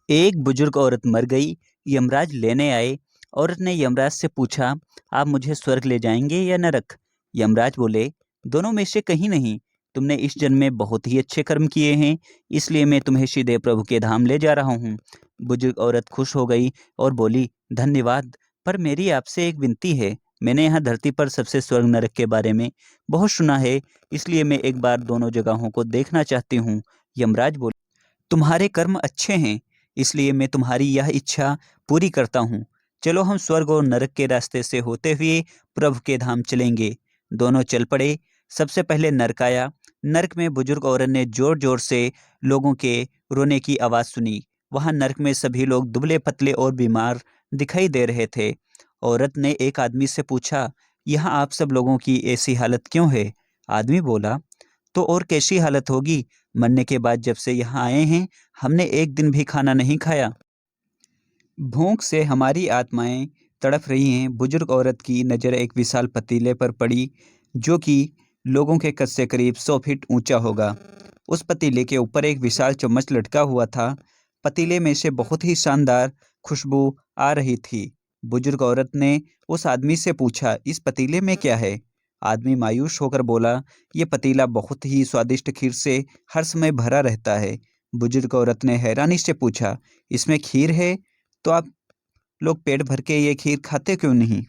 एक बुजुर्ग औरत मर गई। यमराज लेने आए। औरत ने यमराज से पूछा, आप मुझे स्वर्ग ले जाएंगे या नरक? यमराज बोले, दोनों में से कहीं नहीं। तुमने इस जन्म में बहुत ही अच्छे कर्म किए हैं, इसलिए मैं तुम्हें सीधे प्रभु के धाम ले जा रहा हूँ। बुजुर्ग औरत खुश हो गई और बोली, धन्यवाद, पर मेरी आपसे एक विनती है। मैंने यहाँ धरती पर सबसे स्वर्ग नरक के बारे में बहुत सुना है, इसलिए मैं एक बार दोनों जगहों को देखना चाहती हूँ। यमराज बोले, तुम्हारे कर्म अच्छे हैं, इसलिए मैं तुम्हारी यह इच्छा पूरी करता हूँ। चलो हम स्वर्ग और नरक के रास्ते से होते हुए प्रभु के धाम चलेंगे। दोनों चल पड़े। सबसे पहले नरक आया। नरक में बुजुर्ग औरत ने जोर जोर से लोगों के रोने की आवाज़ सुनी। वहाँ नरक में सभी लोग दुबले पतले और बीमार दिखाई दे रहे थे। औरत ने एक आदमी से पूछा, यहाँ आप सब लोगों की ऐसी हालत क्यों है? आदमी बोला, तो और कैसी हालत होगी? मरने के बाद जब से यहाँ आए हैं, हमने एक दिन भी खाना नहीं खाया। भूख से हमारी आत्माएं तड़प रही हैं। बुजुर्ग औरत की नज़र एक विशाल पतीले पर पड़ी, जो कि लोगों के कद से करीब 100 फीट ऊंचा होगा। उस पतीले के ऊपर एक विशाल चम्मच लटका हुआ था। पतीले में से बहुत ही शानदार खुशबू आ रही थी। बुजुर्ग औरत ने उस आदमी से पूछा, इस पतीले में क्या है? आदमी मायूस होकर बोला, ये पतीला बहुत ही स्वादिष्ट खीर से हर समय भरा रहता है। बुजुर्ग औरत ने हैरानी से पूछा, इसमें खीर है? तो आप लोग पेट भर के ये खीर खाते क्यों नहीं?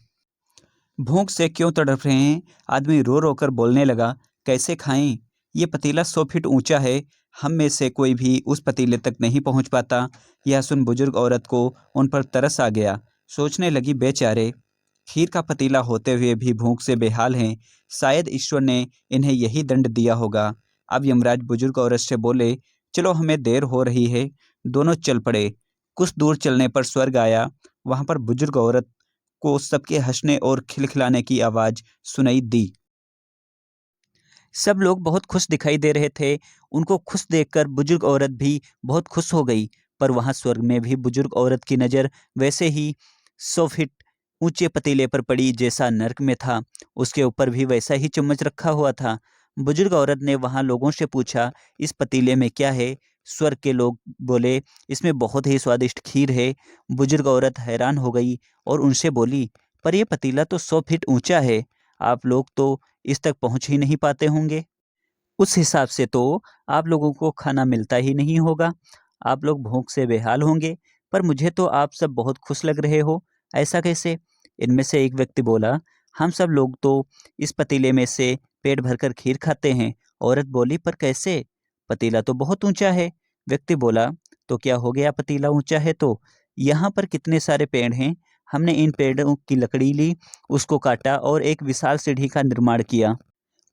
भूख से क्यों तड़प रहे हैं? आदमी रो रो कर बोलने लगा, कैसे खाएं? ये पतीला 100 फीट ऊंचा है। हम में से कोई भी उस पतीले तक नहीं पहुंच पाता। यह सुन बुजुर्ग औरत को उन पर तरस आ गया। सोचने लगी, बेचारे खीर का पतीला होते हुए भी भूख से बेहाल हैं। शायद ईश्वर ने इन्हें यही दंड दिया होगा। अब यमराज बुजुर्ग औरत से बोले, चलो हमें देर हो रही है। दोनों चल पड़े। कुछ दूर चलने पर स्वर्ग आया। वहां पर बुजुर्ग औरत को सबके हंसने और खिलखिलाने की आवाज सुनाई दी। सब लोग बहुत खुश दिखाई दे रहे थे। उनको खुश देखकर बुजुर्ग औरत भी बहुत खुश हो गई। पर वहां स्वर्ग में भी बुजुर्ग औरत की नज़र वैसे ही 100 फीट ऊंचे पतीले पर पड़ी जैसा नरक में था। उसके ऊपर भी वैसा ही चम्मच रखा हुआ था। बुजुर्ग औरत ने वहां लोगों से पूछा, इस पतीले में क्या है? स्वर्ग के लोग बोले, इसमें बहुत ही स्वादिष्ट खीर है। बुजुर्ग औरत हैरान हो गई और उनसे बोली, पर यह पतीला तो 100 फीट ऊंचा है। आप लोग तो इस तक पहुंच ही नहीं पाते होंगे। उस हिसाब से तो आप लोगों को खाना मिलता ही नहीं होगा। आप लोग भूख से बेहाल होंगे। पर मुझे तो आप सब बहुत खुश लग रहे हो। ऐसा कैसे? इनमें से एक व्यक्ति बोला, हम सब लोग तो इस पतीले में से पेट भरकर खीर खाते हैं। औरत बोली, पर कैसे? पतीला तो बहुत ऊंचा है। व्यक्ति बोला, तो क्या हो गया, पतीला ऊंचा है तो? यहाँ पर कितने सारे पेड़ हैं। हमने इन पेड़ों की लकड़ी ली, उसको काटा और एक विशाल सीढ़ी का निर्माण किया।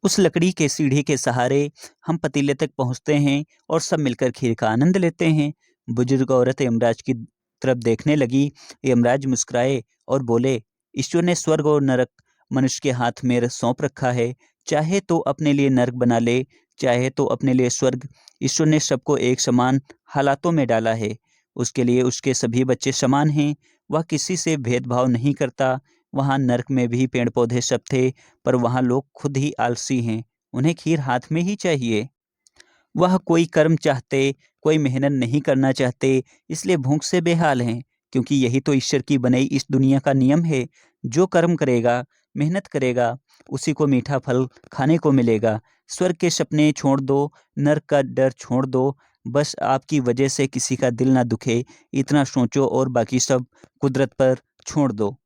उस लकड़ी के सीढ़ी के सहारे हम पतीले तक पहुंचते हैं और सब मिलकर खीर का आनंद लेते हैं। बुजुर्ग औरत यमराज की तरफ देखने लगी। यमराज मुस्कुराए और बोले, ईश्वर ने स्वर्ग और नरक मनुष्य के हाथ में सौंप रखा है। चाहे तो अपने लिए नरक बना ले, चाहे तो अपने लिए स्वर्ग। ईश्वर ने सबको एक समान हालातों में डाला है। उसके लिए उसके सभी बच्चे समान हैं। वह किसी से भेदभाव नहीं करता। वहाँ नरक में भी पेड़ पौधे सब थे, पर वहाँ लोग खुद ही आलसी हैं। उन्हें खीर हाथ में ही चाहिए। वह कोई कर्म चाहते, कोई मेहनत नहीं करना चाहते, इसलिए भूख से बेहाल हैं। क्योंकि यही तो ईश्वर की बनाई इस दुनिया का नियम है। जो कर्म करेगा, मेहनत करेगा, उसी को मीठा फल खाने को मिलेगा। स्वर्ग के सपने छोड़ दो, नरक का डर छोड़ दो। बस आपकी वजह से किसी का दिल ना दुखे, इतना सोचो और बाकी सब कुदरत पर छोड़ दो।